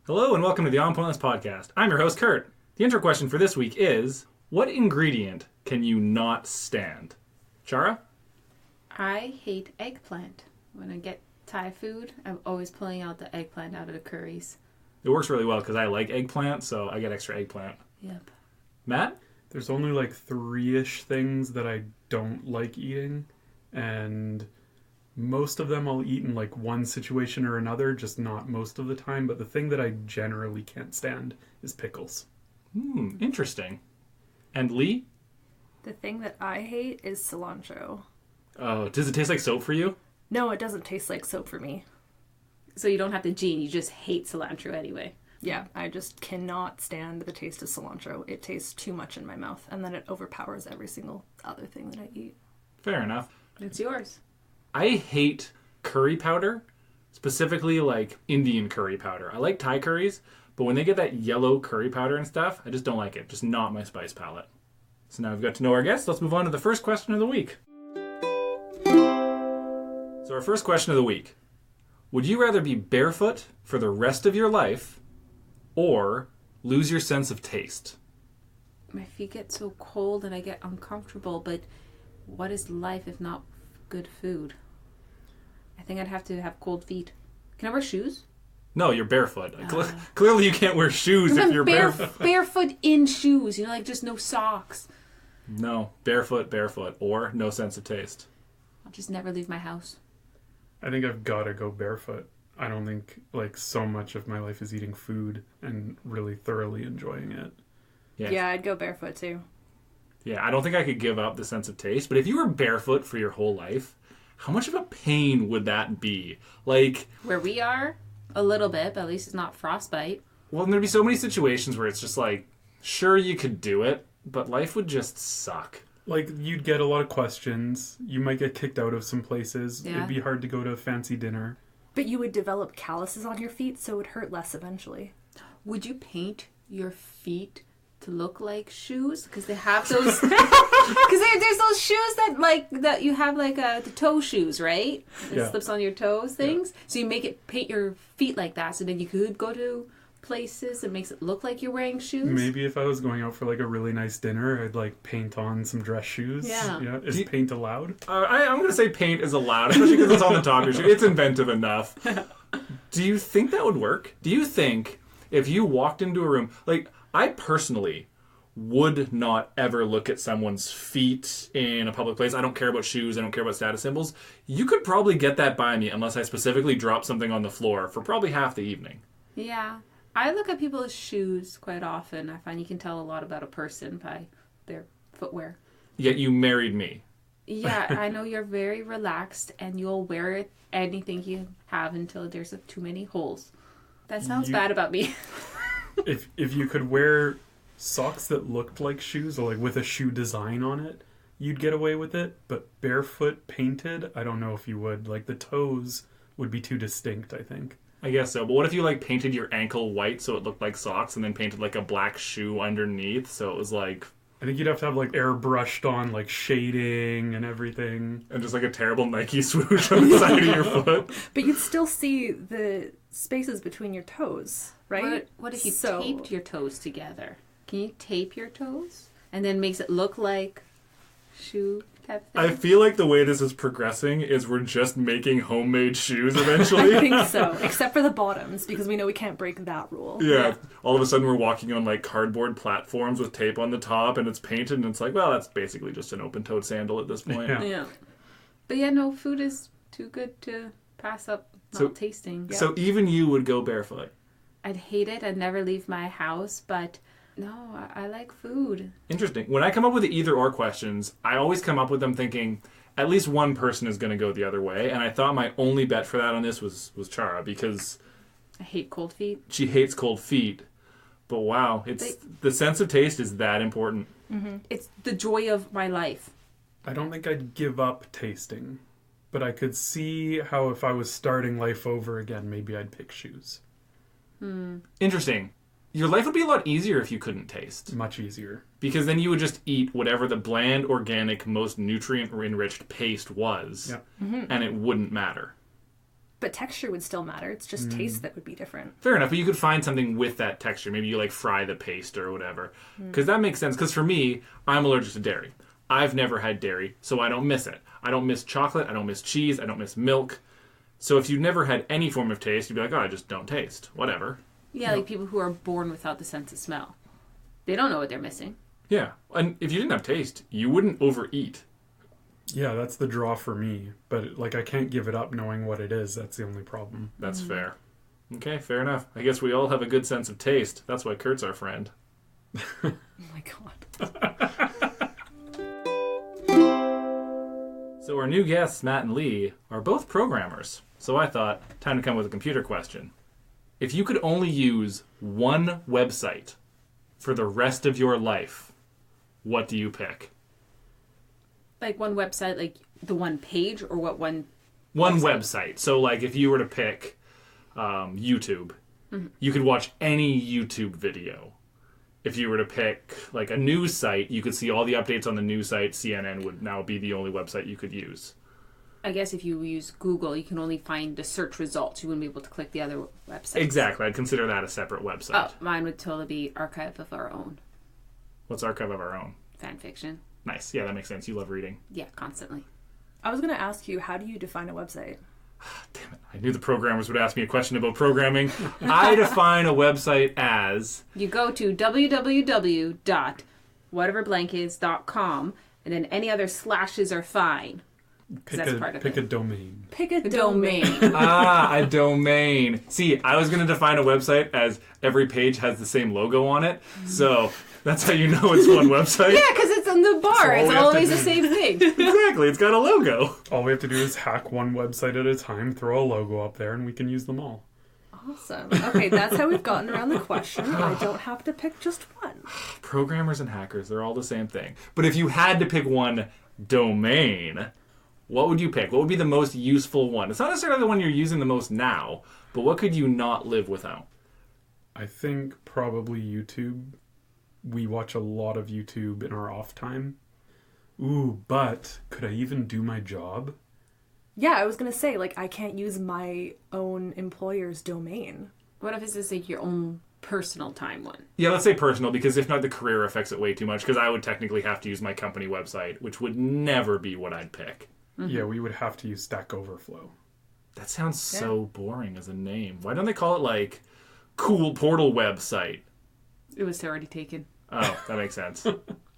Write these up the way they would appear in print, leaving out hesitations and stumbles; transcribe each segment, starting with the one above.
Hello and welcome to the On Pointless Podcast. I'm your host, Curt. The intro question for this week is, what ingredient can you not stand? Chara? I hate eggplant. When I get Thai food, I'm always pulling out the eggplant out of the curries. It works really well because I like eggplant, so I get extra eggplant. Yep. Matt? There's only like 3-ish things that I don't like eating, and most of them I'll eat in like one situation or another, just not most of the time. But the thing that I generally can't stand is pickles. Interesting. And Leigh? The thing that I hate is cilantro. Oh, does it taste like soap for you? No, it doesn't taste like soap for me. So you don't have the gene, you just hate cilantro anyway. Yeah, I just cannot stand the taste of cilantro. It tastes too much in my mouth, and then it overpowers every single other thing that I eat. Fair enough. It's yours. I hate curry powder, specifically like Indian curry powder. I like Thai curries, but when they get that yellow curry powder and stuff, I just don't like it. Just not my spice palette. So now we've got to know our guests. Let's move on to the first question of the week. So our first question of the week. Would you rather be barefoot for the rest of your life or lose your sense of taste? My feet get so cold and I get uncomfortable, but what is life if not good food? I think I'd have to have cold feet. Can I wear shoes? No, you're barefoot. Clearly you can't wear shoes if you're barefoot. Barefoot in shoes, like just no socks. No, barefoot, or no sense of taste. I'll just never leave my house. I think I've got to go barefoot. I don't think like so much of my life is eating food and really thoroughly enjoying it. Yeah, I'd go barefoot too. Yeah, I don't think I could give up the sense of taste, but if you were barefoot for your whole life, how much of a pain would that be? Like, where we are, a little bit, but at least it's not frostbite. Well, there'd be so many situations where it's just like, sure, you could do it, but life would just suck. Like, you'd get a lot of questions. You might get kicked out of some places. Yeah. It'd be hard to go to a fancy dinner. But you would develop calluses on your feet, so it would hurt less eventually. Would you paint your feet to look like shoes? Because they have those. Because there's those shoes that you have the toe shoes, right? It slips on your toes things. Yeah. So you paint your feet like that, so then you could go to places. It makes it look like you're wearing shoes. Maybe if I was going out for like a really nice dinner, I'd like paint on some dress shoes. Yeah. Is paint allowed? I'm going to say paint is allowed, especially because it's on the top of your shoe. It's inventive enough. Do you think that would work? Do you think if you walked into a room, like I personally would not ever look at someone's feet in a public place. I don't care about shoes. I don't care about status symbols. You could probably get that by me unless I specifically drop something on the floor for probably half the evening. Yeah. I look at people's shoes quite often. I find you can tell a lot about a person by their footwear. Yet you married me. Yeah, I know you're very relaxed and you'll wear anything you have until there's too many holes. That sounds bad about me. If you could wear socks that looked like shoes or like with a shoe design on it, you'd get away with it. But barefoot painted, I don't know if you would. Like the toes would be too distinct, I think. I guess so. But what if you like painted your ankle white so it looked like socks and then painted like a black shoe underneath so it was like... I think you'd have to have like airbrushed on like shading and everything. And just like a terrible Nike swoosh on the side of your foot. But you'd still see the spaces between your toes, right? What if you taped your toes together? Can you tape your toes? And then makes it look like shoe type thing? I feel like the way this is progressing is we're just making homemade shoes eventually. I think so. Except for the bottoms, because we know we can't break that rule. Yeah. All of a sudden we're walking on like cardboard platforms with tape on the top and it's painted and it's like, well, that's basically just an open-toed sandal at this point. Yeah. But yeah, no, food is too good to pass up not tasting. So even you would go barefoot? I'd hate it. I'd never leave my house, but... No, I like food. Interesting. When I come up with the either or questions, I always come up with them thinking at least one person is going to go the other way. And I thought my only bet for that on this was Chara because... I hate cold feet. She hates cold feet. But wow, the sense of taste is that important. Mm-hmm. It's the joy of my life. I don't think I'd give up tasting. But I could see how if I was starting life over again, maybe I'd pick shoes. Interesting. Your life would be a lot easier if you couldn't taste. Much easier. Because then you would just eat whatever the bland, organic, most nutrient-enriched paste was, and it wouldn't matter. But texture would still matter. It's just taste that would be different. Fair enough, but you could find something with that texture. Maybe you like fry the paste or whatever. Because that makes sense. Because for me, I'm allergic to dairy. I've never had dairy, so I don't miss it. I don't miss chocolate. I don't miss cheese. I don't miss milk. So if you've never had any form of taste, you'd be like, oh, I just don't taste. Whatever. Yeah, like people who are born without the sense of smell. They don't know what they're missing. Yeah. And if you didn't have taste, you wouldn't overeat. Yeah, that's the draw for me. But, like, I can't give it up knowing what it is. That's the only problem. That's fair. Okay, fair enough. I guess we all have a good sense of taste. That's why Curt's our friend. Oh my god. So our new guests, Matt and Leigh, are both programmers. So I thought, time to come with a computer question. If you could only use one website for the rest of your life, what do you pick? Like one website, like the one page, or what one? One website. So like if you were to pick YouTube, you could watch any YouTube video. If you were to pick like a news site, you could see all the updates on the news site. CNN would now be the only website you could use. I guess if you use Google, you can only find the search results. You wouldn't be able to click the other websites. Exactly. I'd consider that a separate website. Oh, mine would totally be Archive of Our Own. What's Archive of Our Own? Fan fiction. Nice. Yeah, that makes sense. You love reading. Yeah, constantly. I was going to ask you, how do you define a website? Damn it. I knew the programmers would ask me a question about programming. I define a website as... You go to www.whateverblankis.com, and then any other slashes are fine. Pick a domain. Pick a Domain. a domain. See, I was going to define a website as every page has the same logo on it. So that's how you know it's one website. Yeah, because it's on the bar. all It's we have to always the do. same thing. Exactly. It's got a logo. All we have to do is hack one website at a time, throw a logo up there, and we can use them all. Awesome. Okay, that's how we've gotten around the question. I don't have to pick just one. Programmers and hackers, they're all the same thing. But if you had to pick one domain, what would you pick? What would be the most useful one? It's not necessarily the one you're using the most now, but what could you not live without? I think probably YouTube. We watch a lot of YouTube in our off time. Ooh, but could I even do my job? Yeah, I was going to say, like, I can't use my own employer's domain. What if this is like your own personal time one? Yeah, let's say personal, because if not, the career affects it way too much, because I would technically have to use my company website, which would never be what I'd pick. Yeah, we would have to use Stack Overflow. That sounds so boring as a name. Why don't they call it, like, Cool Portal Website? It was already taken. Oh, that makes sense.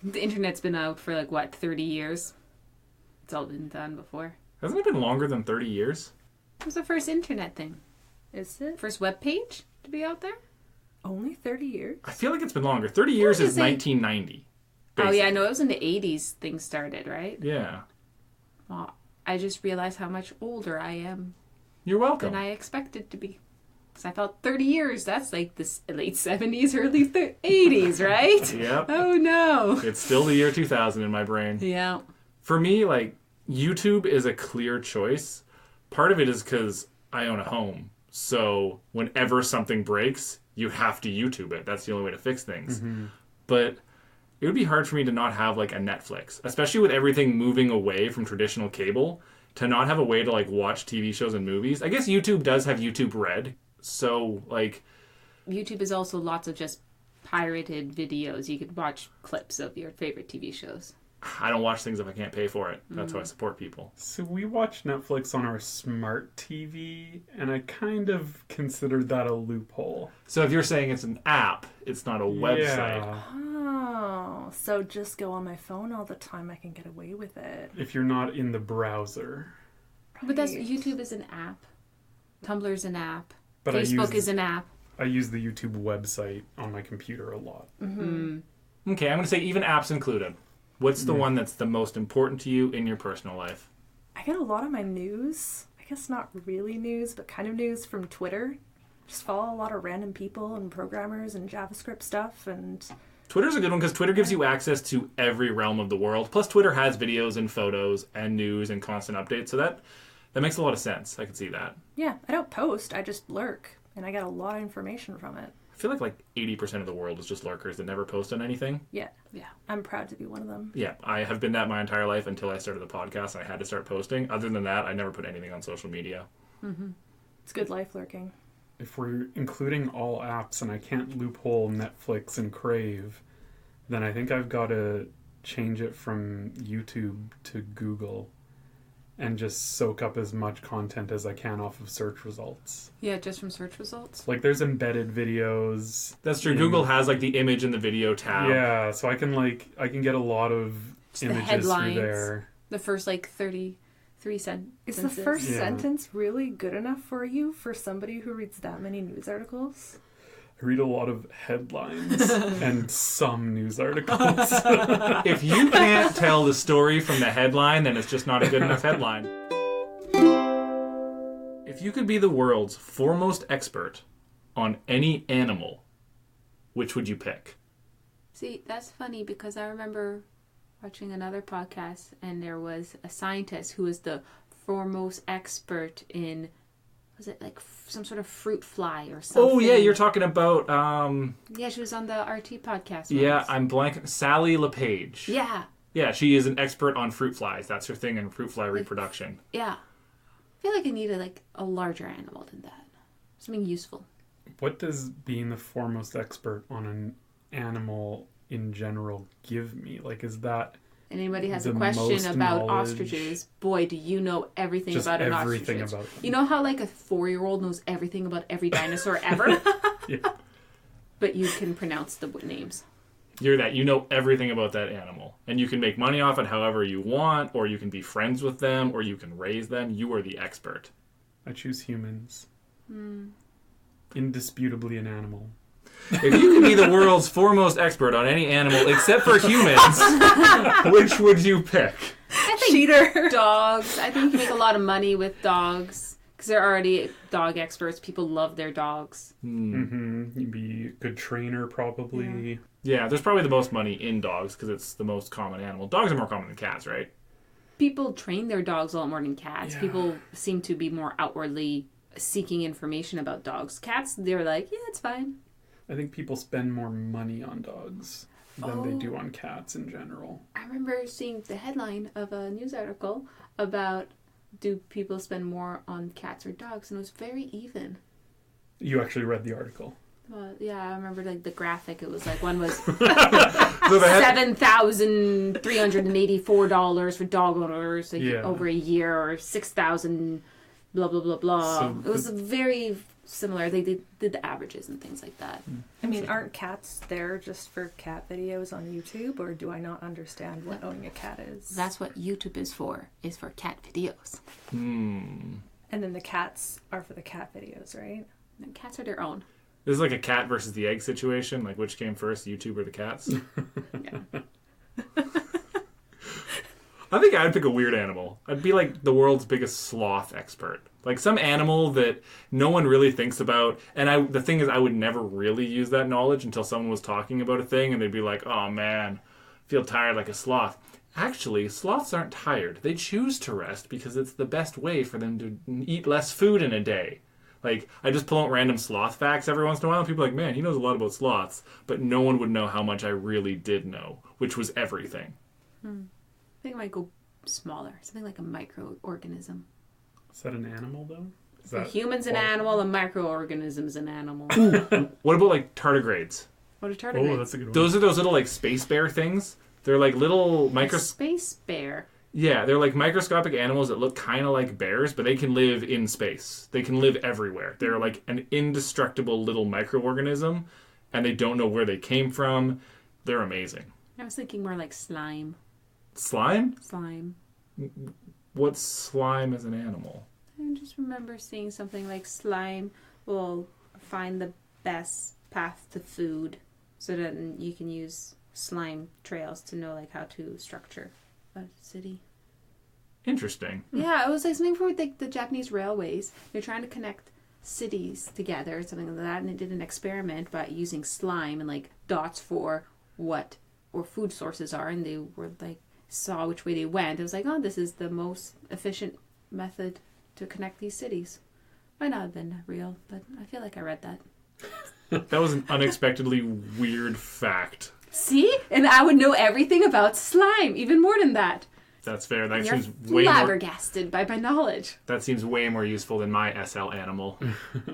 The internet's been out for like, what, 30 years? It's all been done before. Hasn't it been longer than 30 years? It was the first internet thing. Is it? First web page to be out there? Only 30 years? I feel like it's been longer. 30 years is is it? 1990. Oh, yeah, I know. It was in the 80s things started, right? Yeah. Well, I just realized how much older I am You're welcome. than I expected to be. Because I felt 30 years. That's like the late 70s, early 80s, right? Yep. Oh, no. It's still the year 2000 in my brain. Yeah. For me, like, YouTube is a clear choice. Part of it is because I own a home. So whenever something breaks, you have to YouTube it. That's the only way to fix things. But it would be hard for me to not have, like, a Netflix. Especially with everything moving away from traditional cable. To not have a way to, like, watch TV shows and movies. I guess YouTube does have YouTube Red. So, like... YouTube is also lots of just pirated videos. You could watch clips of your favorite TV shows. I don't watch things if I can't pay for it. That's how I support people. So we watch Netflix on our smart TV, and I kind of considered that a loophole. So if you're saying it's an app, it's not a website. Yeah. Oh, so just go on my phone all the time. I can get away with it. If you're not in the browser. But that's Right. YouTube is an app. Tumblr is an app. But Facebook is an app. I use the YouTube website on my computer a lot. Okay, I'm going to say even apps included. What's the one that's the most important to you in your personal life? I get a lot of my news, I guess not really news, but kind of news from Twitter. Just follow a lot of random people and programmers and JavaScript stuff, and Twitter's a good one because Twitter gives you access to every realm of the world. Plus, Twitter has videos and photos and news and constant updates, so that makes a lot of sense. I can see that. yeah, I don't post, I just lurk, and I get a lot of information from it. I feel like 80% of the world is just lurkers that never post on anything. Yeah, Yeah. I'm proud to be one of them. Yeah, I have been that my entire life until I started the podcast and I had to start posting. Other than that, I never put anything on social media. It's good life lurking. If we're including all apps and I can't loophole Netflix and Crave, then I think I've got to change it from YouTube to Google and just soak up as much content as I can off of search results. Yeah, just from search results. Like there's embedded videos. That's true. Google has like the image in the video tab. Yeah, so I can get a lot of Just the images headlines. through there. The first like 33 sentences. Is the first Yeah. sentence really good enough for you for somebody who reads that many news articles? I read a lot of headlines and some news articles. If you can't tell the story from the headline, then it's just not a good enough headline. If you could be the world's foremost expert on any animal, which would you pick? See, that's funny because I remember watching another podcast and there was a scientist who was the foremost expert in, was it like some sort of fruit fly or something? Oh yeah, you're talking about Yeah, she was on the RT podcast yeah, once. I'm blanking. Sally LePage. Yeah, Yeah, she is an expert on fruit flies. That's her thing in fruit fly reproduction. yeah. I feel like I needed like a larger animal than that. Something useful. What does being the foremost expert on an animal in general give me? Like, is that And anybody has the a question most about knowledge? ostriches, boy, do you know everything just about an everything ostrich. about them? You know how like a 4-year-old knows everything about every dinosaur ever? Yeah. But you can pronounce the names. You're that. You know everything about that animal. And you can make money off it however you want, or you can be friends with them, or you can raise them. You are the expert. I choose humans. Indisputably an animal. If you could be the world's foremost expert on any animal except for humans, which would you pick? I think Cheater. dogs. I think you can make a lot of money with dogs because they're already dog experts. People love their dogs. You'd be a good trainer, probably. Yeah, there's probably the most money in dogs because it's the most common animal. Dogs are more common than cats, right? People train their dogs a lot more than cats. Yeah. People seem to be more outwardly seeking information about dogs. Cats, they're like, yeah, it's fine. I think people spend more money on dogs than they do on cats in general. I remember seeing the headline of a news article about do people spend more on cats or dogs, and it was very even. You actually read the article. Yeah, I remember like the graphic. It was like one was So the $7,384 for dog owners over a year, or 6,000 blah blah blah blah. So it was very similar. They did the averages and things like that. I mean, aren't cats there just for cat videos on YouTube, or do I not understand what owning a cat is? That's what YouTube is for cat videos. And then the cats are for the cat videos, right? And cats are their own. This is like a cat versus the egg situation. Like, which came first, YouTube or the cats? Yeah. I think I'd pick a weird animal. I'd be like the world's biggest sloth expert. Like some animal that no one really thinks about. And the thing is, I would never really use that knowledge until someone was talking about a thing and they'd be like, oh man, I feel tired like a sloth. Actually, sloths aren't tired. They choose to rest because it's the best way for them to eat less food in a day. Like, I just pull out random sloth facts every once in a while and people are like, man, he knows a lot about sloths. But no one would know how much I really did know, which was everything. I think I might go smaller. Something like a microorganism. Is that an animal, though? Is A that human's an animal, a microorganism's an animal. What about, like, tardigrades? What are tardigrades? Oh, that's a good one. Those are those little, like, space bear things. They're like little A space bear. Yeah, they're like microscopic animals that look kind of like bears, but they can live in space. They can live everywhere. They're like an indestructible little microorganism, and they don't know where they came from. They're amazing. I was thinking more like slime. Slime? Slime. What's slime as an animal? I just remember seeing something like slime will find the best path to food so that you can use slime trails to know like how to structure a city. Interesting. Yeah, it was like something for like the Japanese railways. They're trying to connect cities together, something like that, and they did an experiment by using slime and like dots for what or food sources are, and they were like saw which way they went. It was like, oh, this is the most efficient method to connect these cities. Might not have been real, but I feel like I read that. That was an unexpectedly weird fact. See? And I would know everything about slime, even more than that. That's fair. That You're seems way more. flabbergasted by my knowledge. That seems way more useful than my SL animal.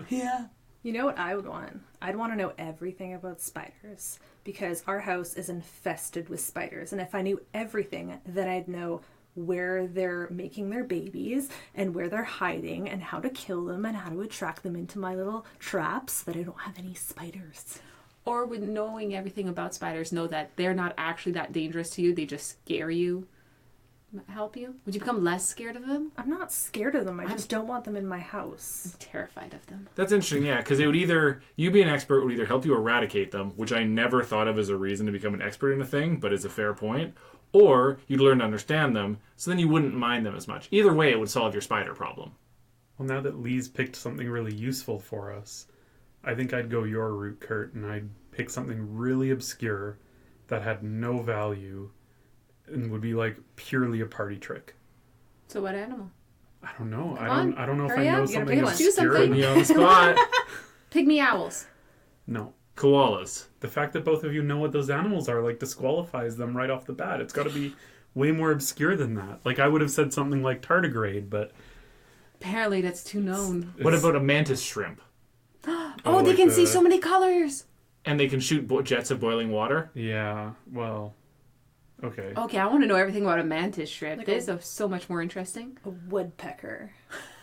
Yeah. You know what I would want? I'd want to know everything about spiders because our house is infested with spiders. And if I knew everything, then I'd know where they're making their babies and where they're hiding and how to kill them and how to attract them into my little traps so that I don't have any spiders. Or with knowing everything about spiders, know that they're not actually that dangerous to you. They just scare you. Help you? Would you become less scared of them? I'm not scared of them. I just don't want them in my house. I'm terrified of them. That's interesting, yeah, because it would either, you being an expert would either help you eradicate them, which I never thought of as a reason to become an expert in a thing, but is a fair point, or you'd learn to understand them, so then you wouldn't mind them as much. Either way, it would solve your spider problem. Well, now that Leigh's picked something really useful for us, I think I'd go your route, Curt, and I'd pick something really obscure that had no value and would be like purely a party trick. So what animal? I don't know. Come I don't know if Hurry I know up. You gotta something pick one. obscure. Do something. Put me on the spot. Pygmy owls. No. Koalas. The fact that both of you know what those animals are like disqualifies them right off the bat. It's got to be way more obscure than that. Like I would have said something like tardigrade, but Apparently that's too known. What about a mantis shrimp? Oh, they like can see so many colors. And they can shoot jets of boiling water? Yeah, well, okay. Okay, I want to know everything about a mantis shrimp. Like This is so much more interesting. A woodpecker.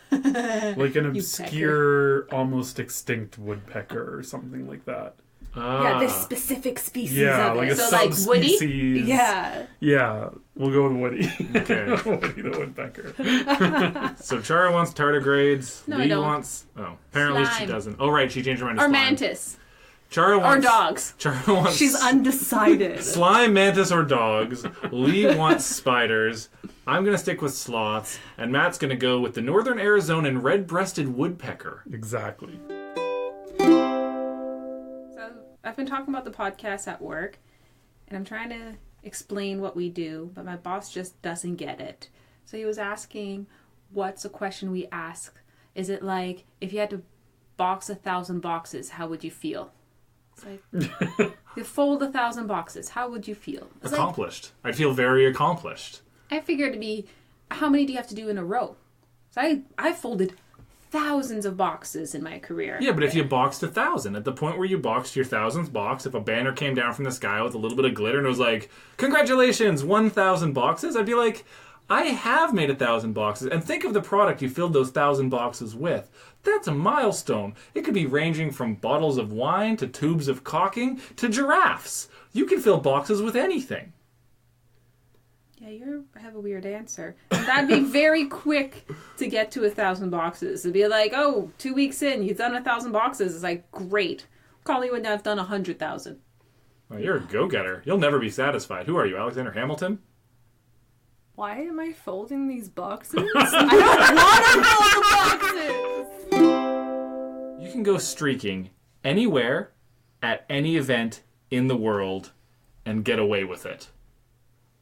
Like an You obscure, almost extinct woodpecker or something like that. Yeah, this specific species Yeah, of like it. a So, like, Woody? subspecies. Yeah. Yeah, we'll go with Woody. Okay. Woody the woodpecker. So Chara wants tardigrades. No, I Leigh don't. wants... Oh, apparently she Slime. doesn't. Oh, right, she changed her mind to Or slime. mantis. Chara Or wants... dogs. Chara wants... She's undecided. Slime, mantis, or dogs. Leigh wants spiders. I'm going to stick with sloths. And Matt's going to go with the northern Arizonan red-breasted woodpecker. Exactly. So I've been talking about the podcast at work, and I'm trying to explain what we do, but my boss just doesn't get it. So he was asking, what's a question we ask? Is it like, if you had to box 1,000 boxes, how would you feel? It's like, you fold 1,000 boxes, how would you feel? It's like, Accomplished. I'd feel very accomplished. I figured to be, how many do you have to do in a row? So I folded thousands of boxes in my career. Yeah, but if you boxed 1,000, at the point where you boxed your 1,000th box, if a banner came down from the sky with a little bit of glitter and it was like, congratulations, 1,000 boxes, I'd be like, I have made 1,000 boxes. And think of the product you filled those 1,000 boxes with. That's a milestone. It could be ranging from bottles of wine to tubes of caulking to giraffes. You can fill boxes with anything. Yeah, you have a weird answer. And that'd be very quick to get to 1,000 boxes. It'd be like, oh, 2 weeks in, you've done 1,000 boxes. It's like, great. Call you when I've done 100,000. Well, you're a go-getter. You'll never be satisfied. Who are you, Alexander Hamilton? Why am I folding these boxes? I don't want to fold the boxes! You can go streaking anywhere, at any event in the world, and get away with it.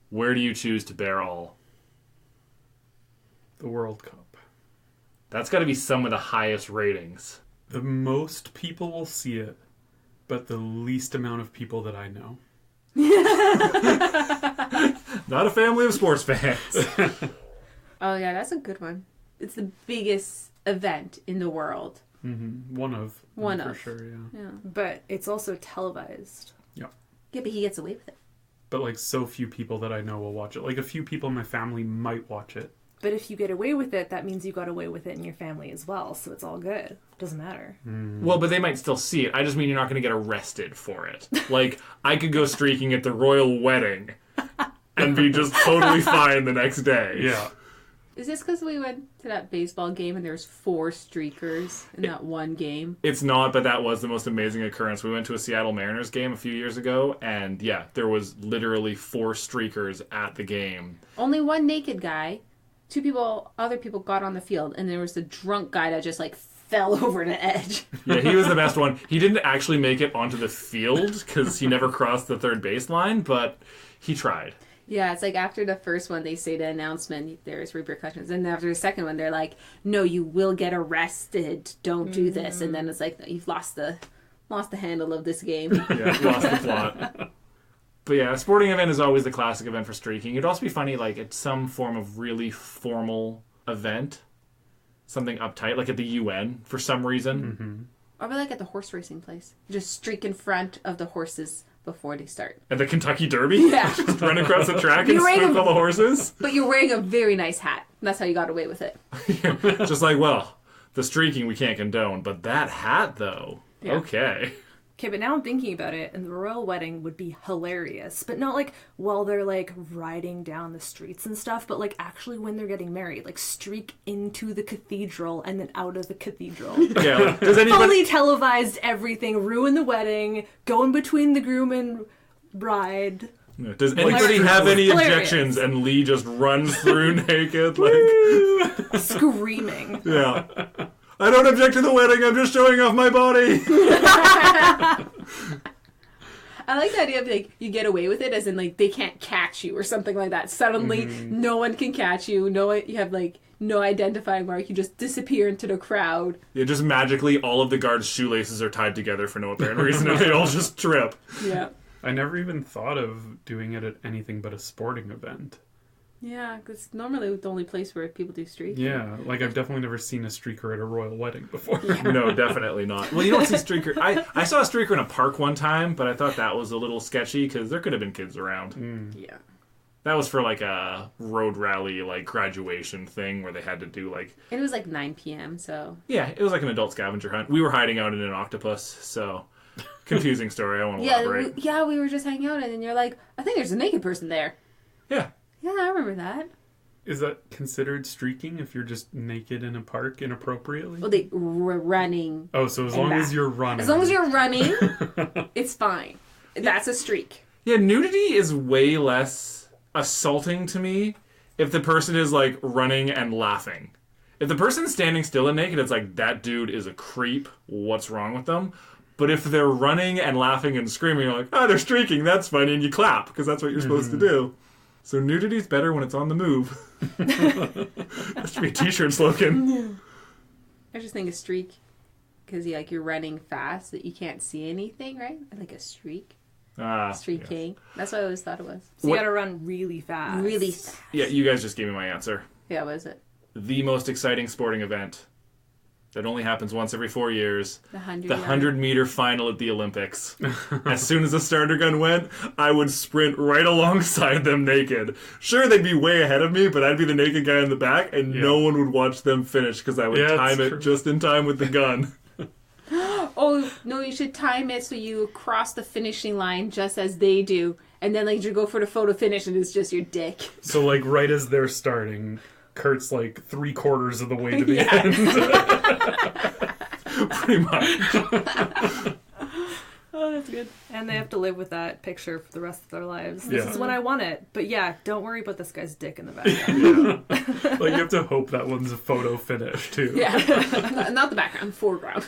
Where do you choose to bear all? The World Cup. That's got to be some of the highest ratings. The most people will see it, but the least amount of people that I know. Not a family of sports fans. Oh, yeah, that's a good one. It's the biggest event in the world. Mm-hmm. One of. For sure, yeah. Yeah. But it's also televised. Yeah, but he gets away with it. But like so few people that I know will watch it. Like a few people in my family might watch it. But if you get away with it, that means you got away with it in your family as well. So it's all good. Doesn't matter. Well, but they might still see it. I just mean you're not going to get arrested for it. Like, I could go streaking at the royal wedding and be just totally fine the next day. Yeah. Is this because we went to that baseball game and there's 4 streakers in that one game? It's not, but that was the most amazing occurrence. We went to a Seattle Mariners game a few years ago, and yeah, there was literally 4 streakers at the game. Only one naked guy. 2 other people got on the field, and there was the drunk guy that just like fell over the edge. Yeah, he was the best one. He didn't actually make it onto the field because he never crossed the third baseline, but he tried. Yeah, it's like after the first one, they say the announcement, there's repercussions. And after the second one, they're like, no, you will get arrested. Don't do this. And then it's like, no, you've lost the handle of this game. Yeah, lost the plot. But yeah, a sporting event is always the classic event for streaking. It'd also be funny, like, at some form of really formal event. Something uptight, like at the UN, for some reason. Or like at the horse racing place. Just streak in front of the horses before they start. At the Kentucky Derby? Yeah. Just run across the track and spook all the horses? But you're wearing a very nice hat. That's how you got away with it. Just like, well, the streaking we can't condone, but that hat, though, okay. Okay, but now I'm thinking about it, and the royal wedding would be hilarious. But not like while they're like riding down the streets and stuff, but like actually when they're getting married. Like streak into the cathedral and then out of the cathedral. Yeah, like, does anybody... Fully televised everything, ruin the wedding, go in between the groom and bride. Does anybody have any objections? And Leigh just runs through naked, like... Screaming. Yeah. I don't object to the wedding, I'm just showing off my body. I like the idea of like you get away with it as in like they can't catch you or something like that. Suddenly no one can catch you. You have like no identifying mark. You just disappear into the crowd. Yeah, just magically all of the guards' shoelaces are tied together for no apparent reason and they all just trip. Yeah. I never even thought of doing it at anything but a sporting event. Yeah, because normally the only place where people do streaking. Yeah, like I've definitely never seen a streaker at a royal wedding before. No, definitely not. Well, you don't see streaker. I saw a streaker in a park one time, but I thought that was a little sketchy because there could have been kids around. Yeah. That was for like a road rally, like graduation thing where they had to do like... And it was like 9 p.m., so... Yeah, it was like an adult scavenger hunt. We were hiding out in an octopus, so... Confusing story, I won't elaborate. We were just hanging out and then you're like, I think there's a naked person there. Yeah. Yeah, I remember that. Is that considered streaking if you're just naked in a park inappropriately? Well, they were running. Oh, so as long as you're running. As long as you're running, it's fine. That's a streak. Yeah, nudity is way less assaulting to me if the person is like running and laughing. If the person's standing still and naked, it's like, that dude is a creep. What's wrong with them? But if they're running and laughing and screaming, you're like, oh, they're streaking, that's funny, and you clap, because that's what you're supposed to do. So nudity's better when it's on the move. That should be a t-shirt slogan. I just think a streak, because you're running fast that you can't see anything, right? Like a streak. Streaking. Yes. That's what I always thought it was. So you gotta run really fast. Really fast. Yeah, you guys just gave me my answer. Yeah, what is it? The most exciting sporting event that only happens once every 4 years. The 100-meter final at the Olympics. As soon as the starter gun went, I would sprint right alongside them naked. Sure, they'd be way ahead of me, but I'd be the naked guy in the back, and no one would watch them finish because I would time it just in time with the gun. Oh, no, you should time it so you cross the finishing line just as they do. And then you go for the photo finish and it's just your dick. So right as they're starting... Curt's 3/4 of the way to the end. Pretty much. Oh, that's good. And they have to live with that picture for the rest of their lives. This is when I want it. But yeah, don't worry about this guy's dick in the background. Yeah. You have to hope that one's a photo finish, too. Yeah. Not the background, foreground.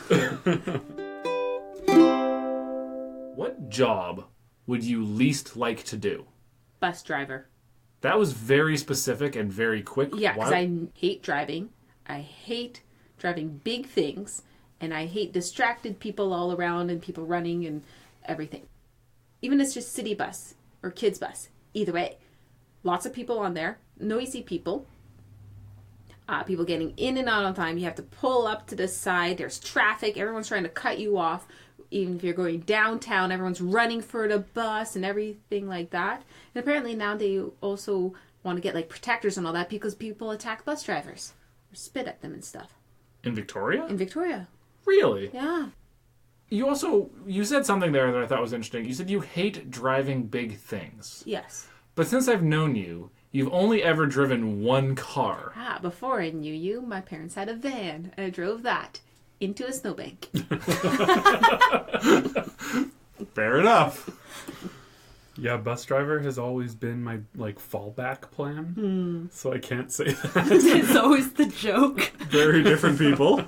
What job would you least like to do? Bus driver. That was very specific and very quick. Yeah, because I hate driving. I hate driving big things. And I hate distracted people all around and people running and everything. Even if it's just city bus or kids bus. Either way. Lots of people on there. Noisy people. People getting in and out on time. You have to pull up to the side. There's traffic. Everyone's trying to cut you off. Even if you're going downtown, everyone's running for the bus and everything like that. And apparently now they also want to get protectors and all that because people attack bus drivers or spit at them and stuff. In Victoria? In Victoria. Really? Yeah. You said something there that I thought was interesting. You said you hate driving big things. Yes. But since I've known you, you've only ever driven one car. Before I knew you, my parents had a van and I drove that into a snowbank. Fair enough. Yeah, bus driver has always been my fallback plan. So I can't say that. It's always the joke. Very different people.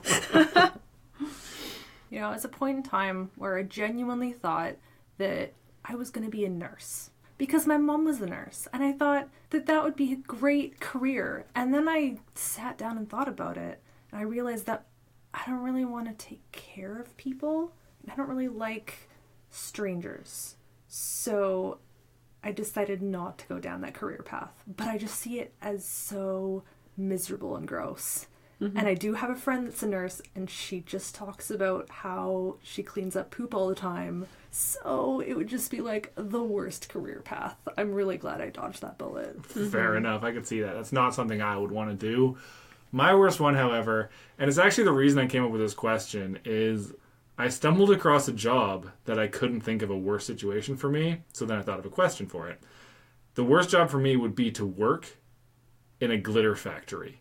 It's a point in time where I genuinely thought that I was going to be a nurse because my mom was a nurse and I thought that would be a great career. And then I sat down and thought about it and I realized that I don't really want to take care of people. I don't really like strangers. So I decided not to go down that career path. But I just see it as so miserable and gross. Mm-hmm. And I do have a friend that's a nurse, and she just talks about how she cleans up poop all the time. So it would just be like the worst career path. I'm really glad I dodged that bullet. Mm-hmm. Fair enough. I could see that. That's not something I would want to do. My worst one, however, and it's actually the reason I came up with this question, is I stumbled across a job that I couldn't think of a worse situation for me, so then I thought of a question for it. The worst job for me would be to work in a glitter factory.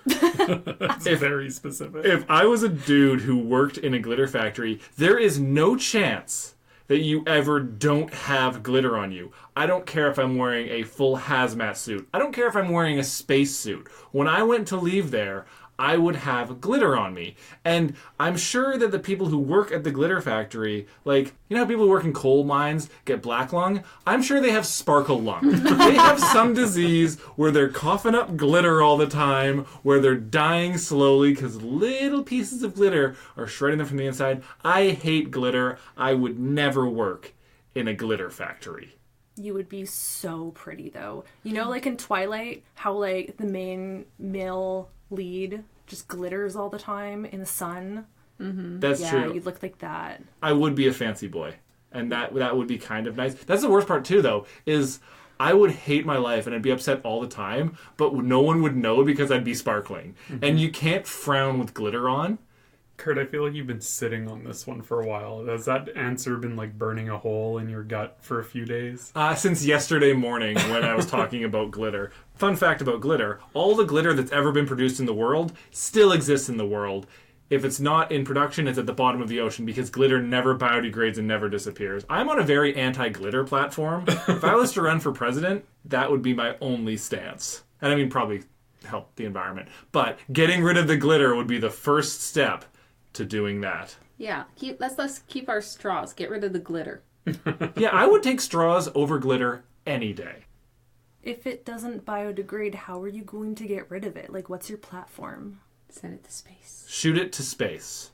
That's very specific. If I was a dude who worked in a glitter factory, there is no chance that you ever don't have glitter on you. I don't care if I'm wearing a full hazmat suit. I don't care if I'm wearing a space suit. When I went to leave there, I would have glitter on me. And I'm sure that the people who work at the glitter factory, like, you know how people who work in coal mines get black lung? I'm sure they have sparkle lung. They have some disease where they're coughing up glitter all the time, where they're dying slowly because little pieces of glitter are shredding them from the inside. I hate glitter. I would never work in a glitter factory. You would be so pretty, though. You know, like in Twilight, how, like, the main male lead just glitters all the time in the sun. Mm-hmm. That's true. Yeah, you'd look like that. I would be a fancy boy, and that would be kind of nice. That's the worst part too, though, is I would hate my life and I'd be upset all the time, but no one would know because I'd be sparkling. Mm-hmm. And you can't frown with glitter on. Curt, I feel like you've been sitting on this one for a while. Has that answer been like burning a hole in your gut for a few days? Since yesterday morning when I was talking about glitter. Fun fact about glitter, all the glitter that's ever been produced in the world still exists in the world. If it's not in production, it's at the bottom of the ocean because glitter never biodegrades and never disappears. I'm on a very anti-glitter platform. If I was to run for president, that would be my only stance. And I mean, probably help the environment. But getting rid of the glitter would be the first step to doing that. Yeah, let's keep our straws. Get rid of the glitter. Yeah, I would take straws over glitter any day. If it doesn't biodegrade, how are you going to get rid of it? Like, what's your platform? Send it to space. Shoot it to space.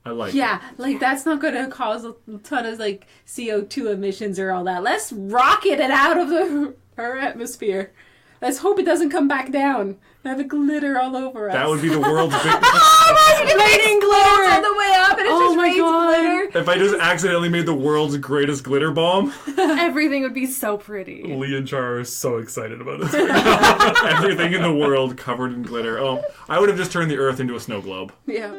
I like Yeah, it. like that's not going to cause a ton of like CO2 emissions or all that. Let's rocket it out of our atmosphere. Let's hope it doesn't come back down. Have it glitter all over us. That would be the world's big... raining glitter on the way up, and it just rains glitter. If I just accidentally made the world's greatest glitter bomb... Everything would be so pretty. Leigh and Chara are so excited about this. Everything in the world covered in glitter. Oh, I would have just turned the Earth into a snow globe. Yeah.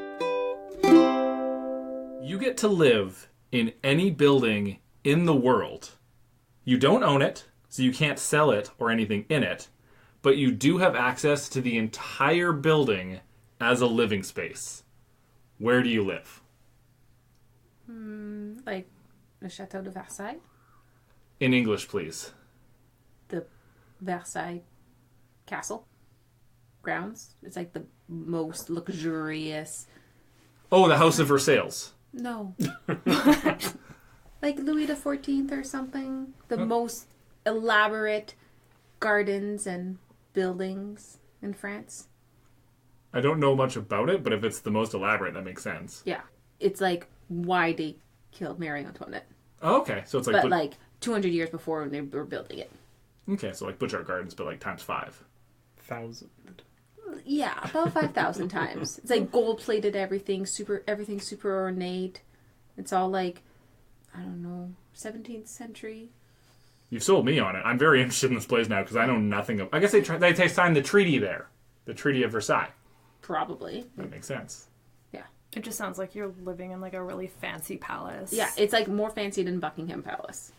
You get to live in any building in the world. You don't own it, so you can't sell it or anything in it, but you do have access to the entire building as a living space. Where do you live? Like the Chateau de Versailles? In English, please. The Versailles Castle grounds. It's like the most luxurious. Oh, the House of Versailles. No. Like Louis XIV or something. The most elaborate gardens and buildings in France. I don't know much about it, but if it's the most elaborate, that makes sense. Yeah. It's like why they killed Marie Antoinette. Oh, okay, so it's like... But like 200 years before when they were building it. Okay, so like Butch Art Gardens, but like times 5. 1,000. Yeah, about 5,000 times. It's like gold-plated everything super ornate. It's all like, I don't know, 17th century. You've sold me on it. I'm very interested in this place now because I know nothing of... I guess they signed the treaty there. The Treaty of Versailles. Probably. That makes sense. Yeah. It just sounds like you're living in like a really fancy palace. Yeah, it's like more fancy than Buckingham Palace.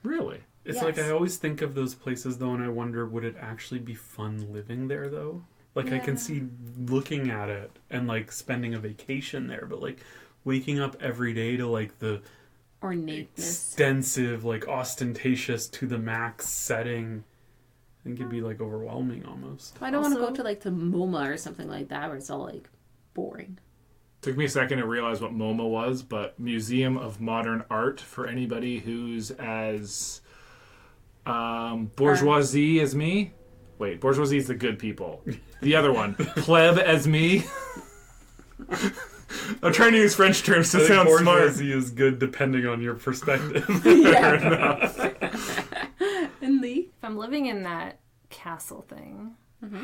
Really? It's Yes. like I always think of those places though, and I wonder, would it actually be fun living there though? Like I can see looking at it and like spending a vacation there, but like waking up every day to like the Ornateness. extensive, like ostentatious to the max setting, I think it'd be like overwhelming almost. I don't want to Also- go to like the MoMA or something like that where it's all like boring. Took me a second to realize what MoMA was, but Museum of Modern Art for anybody who's as bourgeoisie as me. Wait, bourgeoisie is the good people. The other one, pleb as me. I'm trying to use French terms to sound smart. Bourgeoisie is good depending on your perspective. Yeah. If I'm living in that castle thing,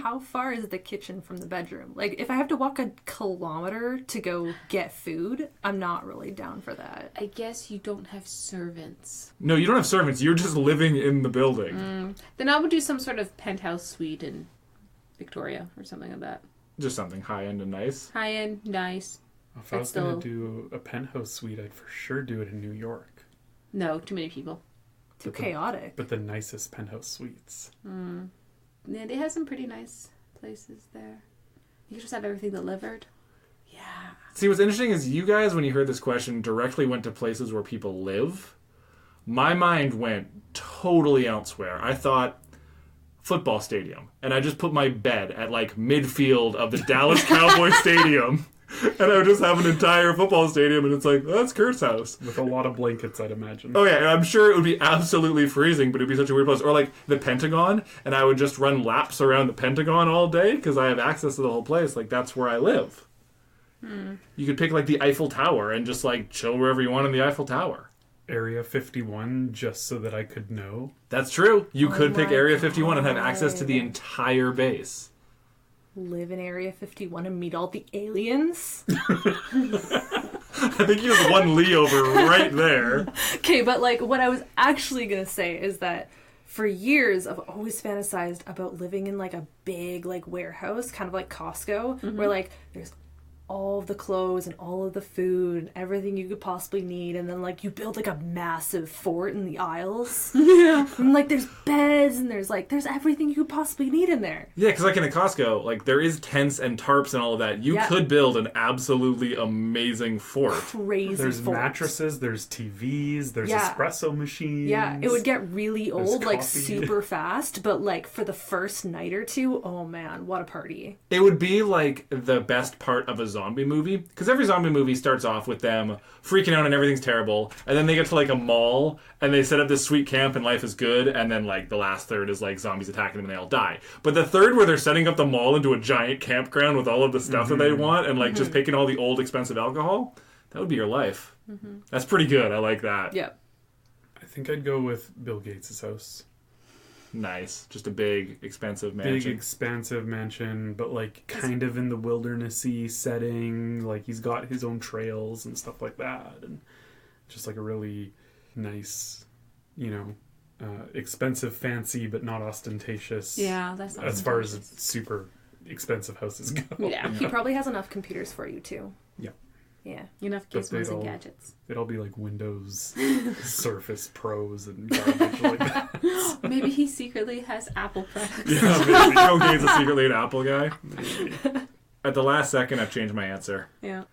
how far is the kitchen from the bedroom? Like, if I have to walk a kilometer to go get food, I'm not really down for that. I guess you don't have servants. No, you don't have servants. You're just living in the building. Then I would do some sort of penthouse suite in Victoria or something like that. Just something high-end and nice. High-end, nice. If I was going to do a penthouse suite, I'd for sure do it in New York. No, too many people. Too chaotic. But the nicest penthouse suites. Yeah, they have some pretty nice places there. You could just have everything delivered. Yeah. See, what's interesting is you guys, when you heard this question, directly went to places where people live. My mind went totally elsewhere. I thought football stadium. And I just put my bed at like midfield of the Dallas Cowboy Stadium. And I would just have an entire football stadium, and it's like, well, that's Curt's house. With a lot of blankets, I'd imagine. Oh, yeah, and I'm sure it would be absolutely freezing, but it would be such a weird place. Or, like, the Pentagon, and I would just run laps around the Pentagon all day, because I have access to the whole place. Like, that's where I live. You could pick, like, the Eiffel Tower and just, like, chill wherever you want in the Eiffel Tower. Area 51, just so that I could know. That's true. You could pick my Area 51 and have access to the God. entire base. Live in Area 51 and meet all the aliens? I think you just won Leigh over right there. Okay, but like what I was actually going to say is that for years I've always fantasized about living in like a big like warehouse, kind of like Costco, where like there's all of the clothes and all of the food and everything you could possibly need, and then like you build like a massive fort in the aisles. Yeah. And like there's beds and there's everything you could possibly need in there. Yeah, because like in a Costco, like there is tents and tarps and all of that. You could build an absolutely amazing fort. Crazy There's forts. mattresses, there's TVs, there's espresso machines. Yeah, it would get really old like coffee. super fast, but like for the first night or two, oh man, what a party. It would be like the best part of a zombie movie, because every zombie movie starts off with them freaking out and everything's terrible, and then they get to like a mall and they set up this sweet camp and life is good, and then like the last third is like zombies attacking them and they all die. But the third, where they're setting up the mall into a giant campground with all of the stuff that they want and like just picking all the old expensive alcohol, that would be your life. That's pretty good. I like that. Yep. I think I'd go with Bill Gates' house. Nice. Just a big expensive Big, mansion. expansive mansion, but like kind of in the wildernessy setting. Like he's got his own trails and stuff like that, and just like a really nice, expensive, fancy, but not ostentatious. Yeah, that's as far as super expensive houses go. Yeah. He probably has enough computers for you too. Yeah. Yeah. Enough But gizmos and gadgets. They'd all be like Windows Surface Pros and garbage like that. Maybe he secretly has Apple products. Yeah, maybe. Bill Gates is secretly an Apple guy. At the last second, I've changed my answer. Yeah.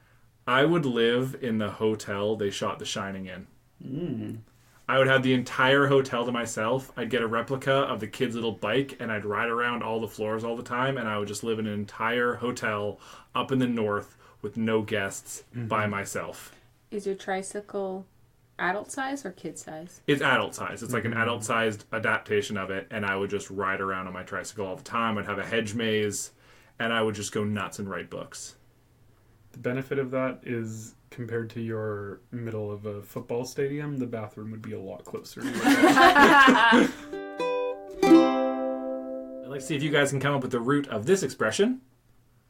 I would live in the hotel they shot The Shining in. I would have the entire hotel to myself. I'd get a replica of the kid's little bike, and I'd ride around all the floors all the time, and I would just live in an entire hotel up in the north with no guests by myself. Is your tricycle adult size or kid size? It's adult size. It's like an adult-sized adaptation of it, and I would just ride around on my tricycle all the time. I'd have a hedge maze, and I would just go nuts and write books. The benefit of that is, compared to your middle of a football stadium, the bathroom would be a lot closer. I'd like to see if you guys can come up with the root of this expression.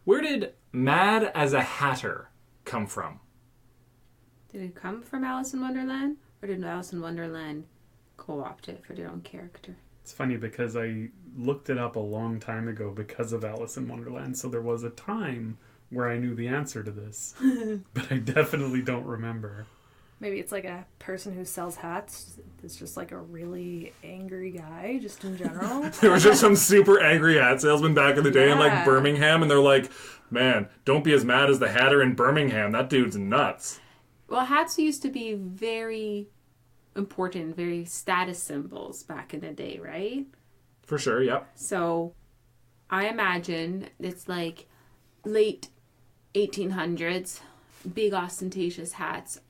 Where did mad as a hatter come from? Did it come from Alice in Wonderland? Or did Alice in Wonderland co-opt it for their own character? It's funny because I looked it up a long time ago because of Alice in Wonderland, so there was a time where I knew the answer to this, but I definitely don't remember. Maybe it's like a person who sells hats. It's just like a really angry guy, just in general. There was just some super angry hat salesman back in the day in like Yeah. Birmingham, and they're like, man, don't be as mad as the hatter in Birmingham. That dude's nuts. Well, hats used to be very important, very status symbols back in the day, right? For sure, yep. So I imagine it's like late 1800s, big ostentatious hats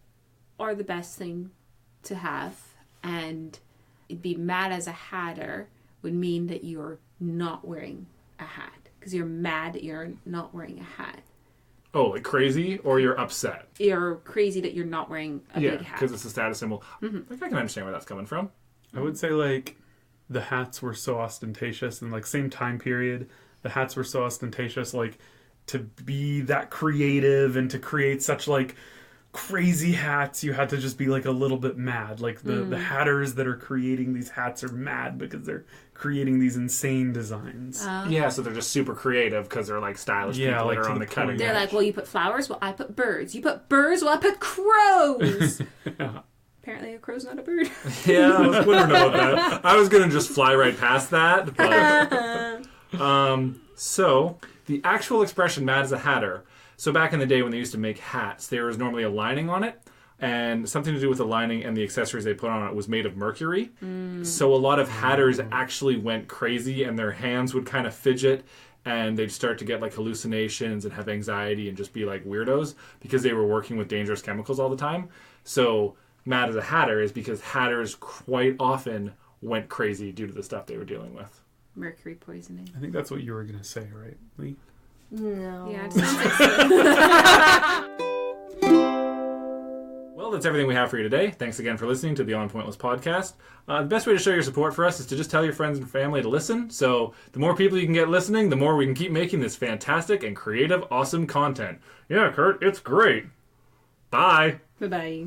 are the best thing to have, and it'd be mad as a hatter would mean that you're not wearing a hat because you're mad that you're not wearing a hat. Oh, like crazy, or you're upset? You're crazy that you're not wearing a Yeah, big hat. because it's a status symbol. Like, I can understand where that's coming from. I would say like the hats were so ostentatious, and like same time period, the hats were so ostentatious, like to be that creative and to create such like crazy hats, you had to just be like a little bit mad. Like the hatters that are creating these hats are mad because they're creating these insane designs. Yeah, so they're just super creative because they're like stylish people like that are to on the the cutting point. edge. They're like, well, you put flowers, well, I put birds. You put birds, well, I put crows. Apparently a crow's not a bird. Yeah, I was wondering about that. I was going to just fly right past that, but... so, the actual expression Mad as a Hatter. So back in the day when they used to make hats, there was normally a lining on it, and something to do with the lining and the accessories they put on it was made of mercury. So a lot of hatters actually went crazy, and their hands would kind of fidget, and they'd start to get like hallucinations and have anxiety and just be like weirdos because they were working with dangerous chemicals all the time. So Mad as a Hatter is because hatters quite often went crazy due to the stuff they were dealing with. Mercury poisoning. I think that's what you were going to say, right, Leigh? No. Yeah, it sounds like Well, that's everything we have for you today. Thanks again for listening to the On Pointless podcast. The best way to show your support for us is to just tell your friends and family to listen. So the more people you can get listening, the more we can keep making this fantastic and creative, awesome content. Yeah, Curt, it's great. Bye. Bye-bye.